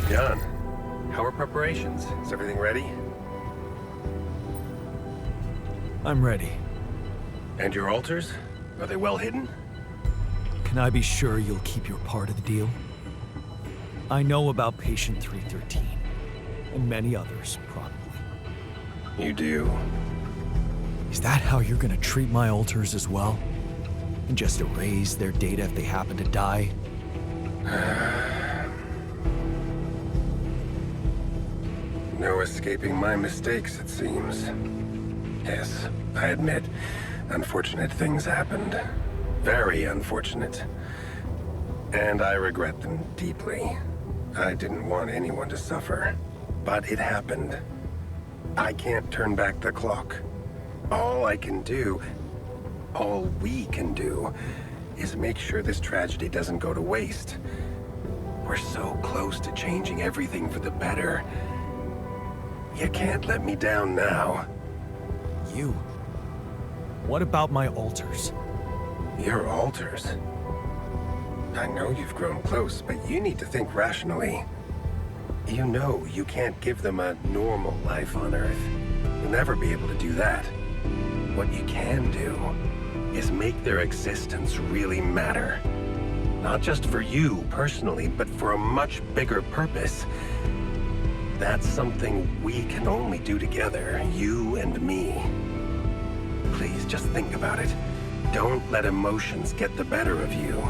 John, how are preparations? Is everything ready? I'm ready. And your altars? Are they well hidden? Can I be sure you'll keep your part of the deal? I know about Patient 313, and many others, probably. You do. Is that how you're gonna treat my altars as well? And just erase their data if they happen to die? No escaping my mistakes, it seems. Yes, I admit, unfortunate things happened. Very unfortunate. And I regret them deeply. I didn't want anyone to suffer. But it happened. I can't turn back the clock. All I can do, all we can do, is make sure this tragedy doesn't go to waste. We're so close to changing everything for the better. You can't let me down now. You. What about my altars? Your altars? I know you've grown close, but you need to think rationally. You know you can't give them a normal life on Earth. You'll never be able to do that. What you can do is make their existence really matter. Not just for you personally, but for a much bigger purpose. That's something we can only do together, you and me. Please, just think about it. Don't let emotions get the better of you.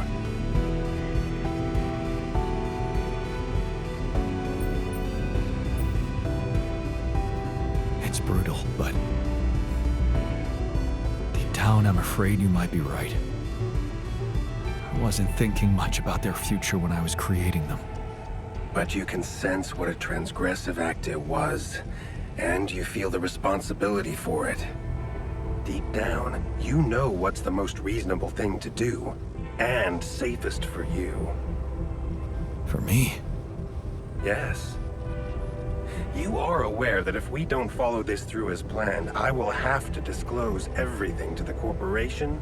It's brutal, but deep down, I'm afraid you might be right. I wasn't thinking much about their future when I was creating them. But you can sense what a transgressive act it was, and you feel the responsibility for it. Deep down, you know what's the most reasonable thing to do, and safest for you. For me? Yes. You are aware that if we don't follow this through as planned, I will have to disclose everything to the corporation?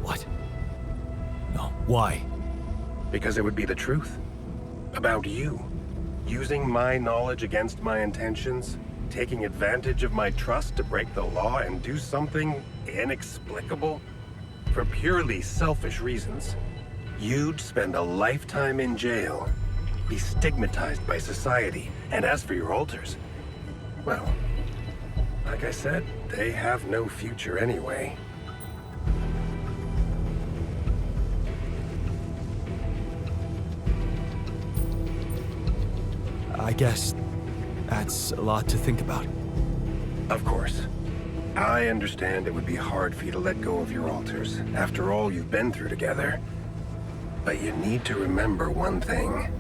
What? No, why? Because it would be the truth. About you. Using my knowledge against my intentions, taking advantage of my trust to break the law and do something inexplicable for purely selfish reasons. You'd spend a lifetime in jail, be stigmatized by society, and as for your altars, well, like I said, they have no future anyway. I guess that's a lot to think about. Of course. I understand it would be hard for you to let go of your altars, after all you've been through together. But you need to remember one thing.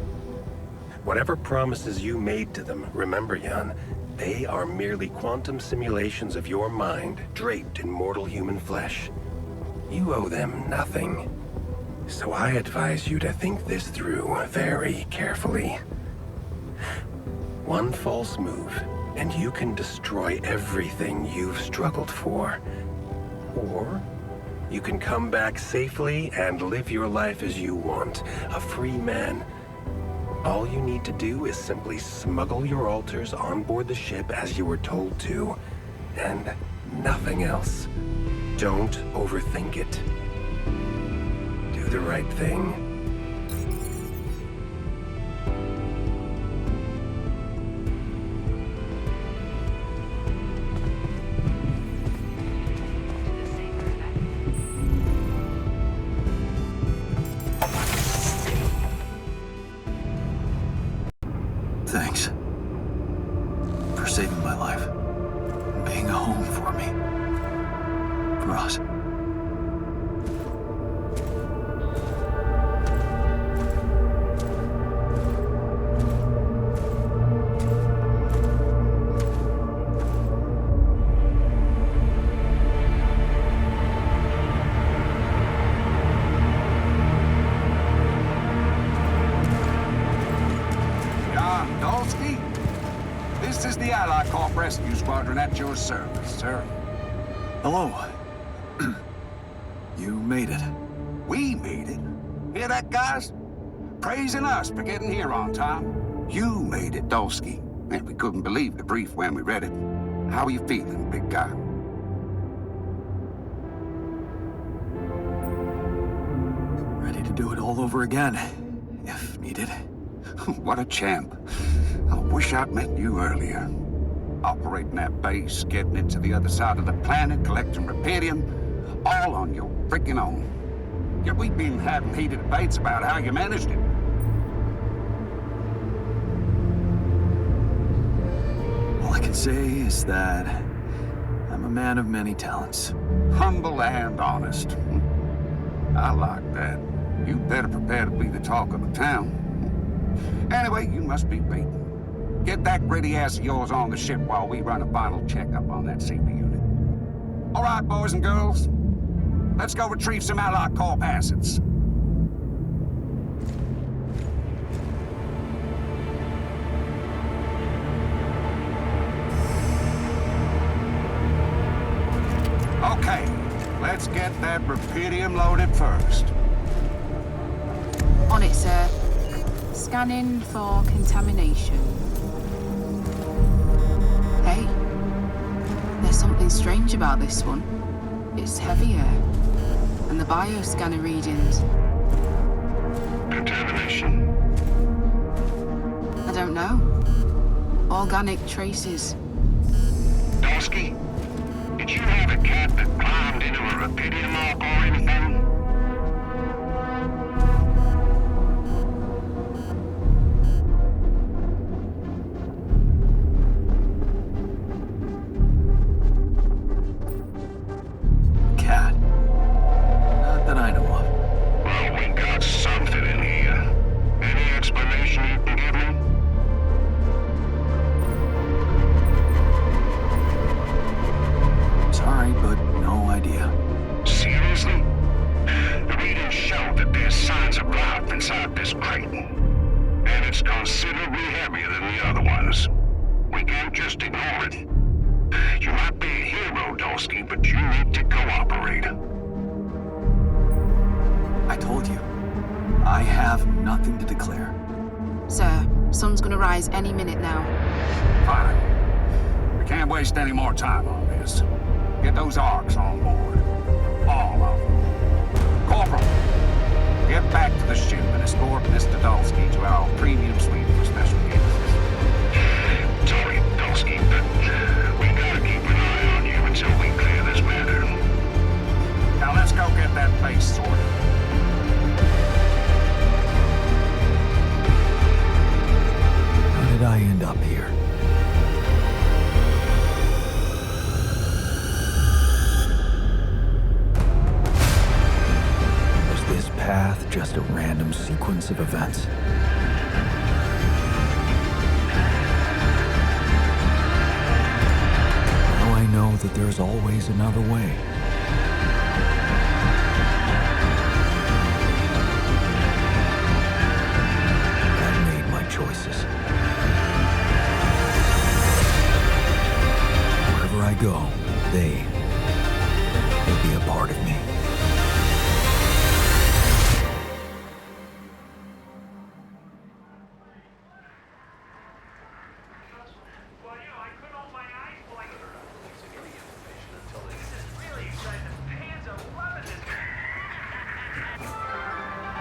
Whatever promises you made to them, remember, Jan, they are merely quantum simulations of your mind, draped in mortal human flesh. You owe them nothing. So I advise you to think this through very carefully. One false move, and you can destroy everything you've struggled for. Or you can come back safely and live your life as you want, a free man. All you need to do is simply smuggle your altars on board the ship as you were told to, and nothing else. Don't overthink it. Do the right thing. Thanks for saving my life, and being a home for me, for us. This is the Allied Corp Rescue Squadron at your service, sir. Hello. You made it. We made it. Hear that, guys? Praising us for getting here on time. You made it, Dolsky. And we couldn't believe the brief when we read it. How are you feeling, big guy? Ready to do it all over again, if needed. What a champ. I wish I'd met you earlier. Operating that base, getting it to the other side of the planet, collecting Repetium, all on your freaking own. Yet we've been having heated debates about how you managed it. All I can say is that I'm a man of many talents. Humble and honest. I like that. You better prepare to be the talk of the town. Anyway, you must be beaten. Get that gritty ass of yours on the ship while we run a final checkup on that CP unit. All right, boys and girls. Let's go retrieve some Allied Corp assets. that rupidium loaded first. On it, sir. Scanning for contamination. Hey, there's something strange about this one. It's heavier. And the bioscanner readings. Contamination? I don't know. Organic traces. Dosky, did you have a cat that climbed into a rupidium arc or anything? Cat? Not that I know of. Well, we got something in here. Any explanation you can give me? Sorry, but no idea. Seriously? The readings show that there's signs of life inside this crate. And it's considerably heavier than the other ones. We can't just ignore it. You might be a hero, Dosky, but you need to cooperate. I told you. I have nothing to declare. Sir, sun's gonna rise any minute now. Fine. We can't waste any more time on this. Get those arcs on board. All of them. Corporal, get back to the ship and escort Miss Dodolsky to our premium suite for special guests. Sorry, Dodolsky, but we gotta keep an eye on you until we clear this matter. Now let's go get that place sorted. How did I end up here? Was this path just a random sequence of events? Now I know that there's always another way. I made my choices. Wherever I go, they will be a part of me.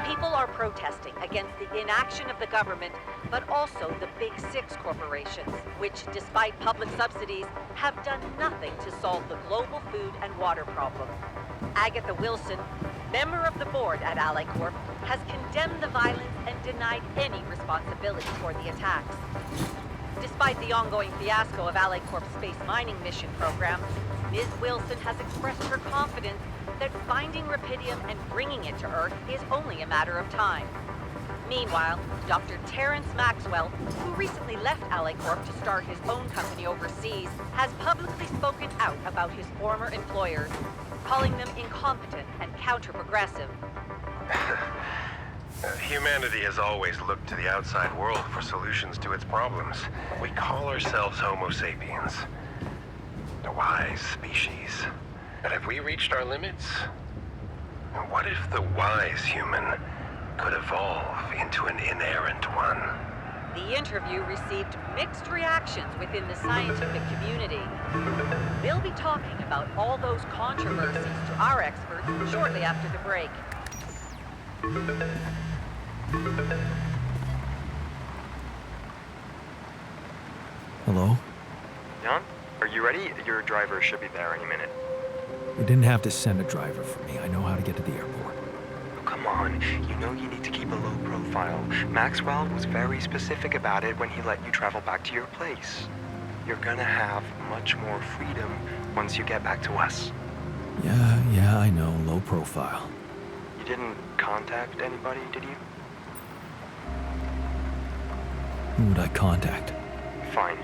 People are protesting against the inaction of the government, but also the Big Six corporations, which, despite public subsidies, have done nothing to solve the global food and water problem. Agatha Wilson, member of the board at Ally Corp, has condemned the violence and denied any responsibility for the attacks. Despite the ongoing fiasco of Ally Corp's space mining mission program, Ms. Wilson has expressed her confidence that finding rupidium and bringing it to Earth is only a matter of time. Meanwhile, Dr. Terrence Maxwell, who recently left Ally Corp to start his own company overseas, has publicly spoken out about his former employers, calling them incompetent and counter-progressive. Humanity has always looked to the outside world for solutions to its problems. We call ourselves Homo sapiens, a wise species. But have we reached our limits? What if the wise human could evolve into an inerrant one? The interview received mixed reactions within the scientific community. We'll be talking about all those controversies to our experts shortly after the break. Hello? Jan, are you ready? Your driver should be there any minute. You didn't have to send a driver for me. I know how to get to the airport. Oh, come on. You know you need to keep a low profile. Maxwell was very specific about it when he let you travel back to your place. You're gonna have much more freedom once you get back to us. Yeah, I know. Low profile. You didn't contact anybody, did you? Who would I contact? Fine.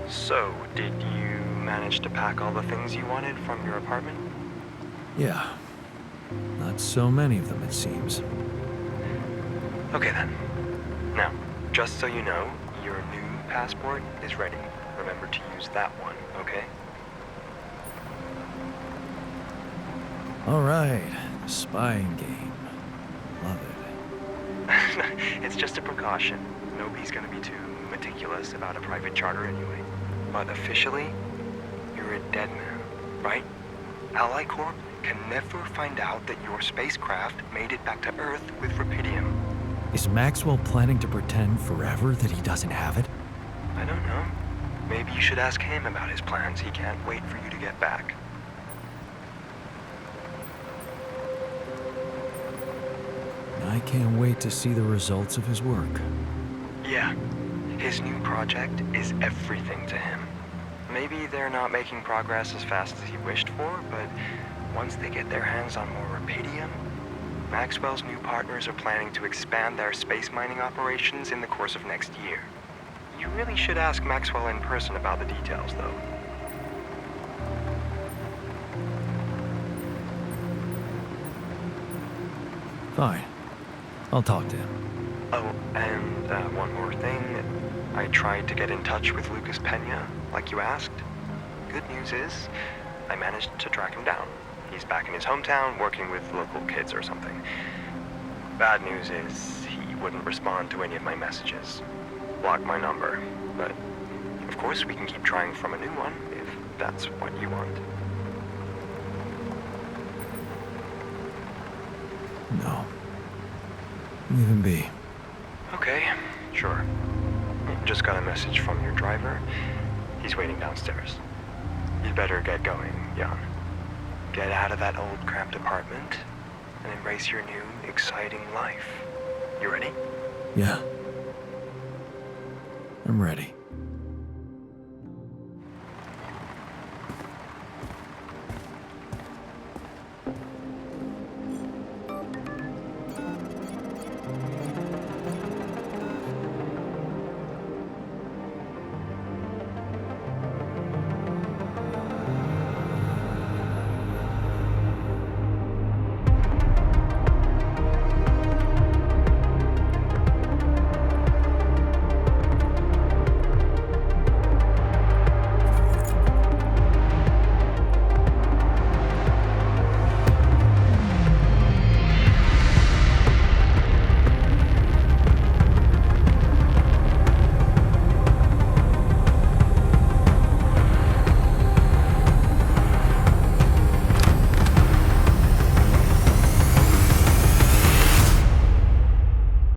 So, did you manage to pack all the things you wanted from your apartment? Yeah. Not so many of them, it seems. Okay then. Now, just so you know, your new passport is ready. Remember to use that one, okay? All right, spying game. Love it. It's just a precaution. Nobody's gonna be too meticulous about a private charter anyway. But officially, you're a dead man, right? Ally Corp can never find out that your spacecraft made it back to Earth with Rapidium. Is Maxwell planning to pretend forever that he doesn't have it? I don't know. Maybe you should ask him about his plans. He can't wait for you to get back. I can't wait to see the results of his work. Yeah. His new project is everything to him. Maybe they're not making progress as fast as he wished for, but once they get their hands on more Rapidium, Maxwell's new partners are planning to expand their space mining operations in the course of next year. You really should ask Maxwell in person about the details, though. Fine. I'll talk to him. Oh, and one more thing. I tried to get in touch with Lucas Pena, like you asked. Good news is, I managed to track him down. He's back in his hometown, working with local kids or something. Bad news is, he wouldn't respond to any of my messages. Blocked my number, but of course we can keep trying from a new one, if that's what you want. No. Leave him be. Okay, sure. Just got a message from your driver. He's waiting downstairs. You'd better get going, Jan. Get out of that old cramped apartment and embrace your new, exciting life. You ready? Yeah. I'm ready.